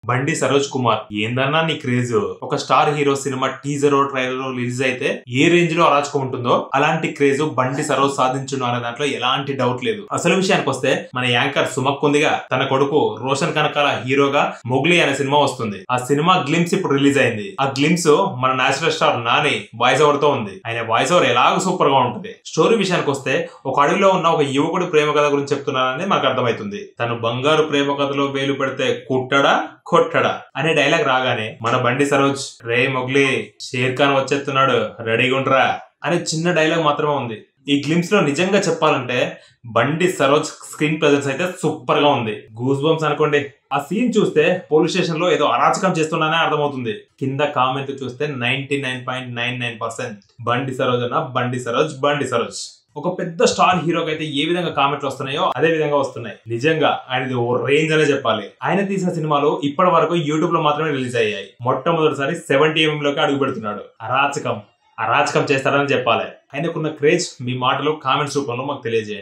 బండి సరోజ్ కుమార్ ఏందన్నా నీ క్రేజ్. ఒక star hero cinema teaser trailer release అయితే ఏ రేంజ్ లో అరాచకం ఉంటుందో అలాంటి క్రేజ్ బండి సరోజ్ సాధించును అనే దాంట్లో ఎలాంటి డౌట్ లేదు. అసలు విషయానికి వస్తే మన యాంకర్ సుమక్ ఉందిగా, తన కొడుకు రోషన్ కనకాల హీరోగా మొగ్లీ అనే సినిమా వస్తుంది. ఆ సినిమా గ్లిమ్స్ ఇప్పుడు రిలీజ్ అయింది. ఆ గ్లిమ్స్ మన natural star Nani voice over తో ఉంది. ఆయన వాయిస్ ఓవర్ ఎలాగో సూపర్ గా ఉంటుంది. స్టోరీ విషయానికి వస్తే ఒక అడవిలో ఉన్న ఒక యువకుడి ప్రేమ కథ గురించి చెప్తున్నానని మనకు అర్థమవుతుంది. తను బంగారు ప్రేమ కథలో వేలు పెడితే కుట్టడా కొట్టడా అనే డైలాగ్ రాగానే మన బండి సరోజ్ రే మొగ్లీ షేర్ ఖాన్ వచ్చేస్తున్నాడు రెడీగా ఉండరా అనే చిన్న డైలాగ్ మాత్రమే ఉంది. ఈ గ్లిమ్స్ లో నిజంగా చెప్పాలంటే బండి సరోజ్ స్క్రీన్ ప్రెజెన్స్ అయితే సూపర్ గా ఉంది. గూస్ బంప్స్ అనుకోండి. ఆ సీన్ చూస్తే పోలీస్ స్టేషన్ లో ఏదో అరాచకం చేస్తున్నానే అర్థమవుతుంది. కింద కామెంట్ చూస్తే 99.99% బండి సరోజ్ అన్న బండి సరోజ్ బండి సరోజ్. ఒక పెద్ద స్టార్ హీరోకి అయితే ఏ విధంగా కామెంట్లు వస్తున్నాయో అదే విధంగా వస్తున్నాయి. నిజంగా ఆయనది ఓ రేంజ్ అనే చెప్పాలి. ఆయన తీసిన సినిమాలు ఇప్పటి వరకు యూట్యూబ్ లో మాత్రమే రిలీజ్ అయ్యాయి. మొట్టమొదటిసారి 70mm లోకి అడుగు పెడుతున్నాడు. అరాచకం చేస్తాడని చెప్పాలి. ఆయనకున్న క్రేజ్ మీ మాటలు కామెంట్స్ రూపంలో మాకు తెలియజేయండి.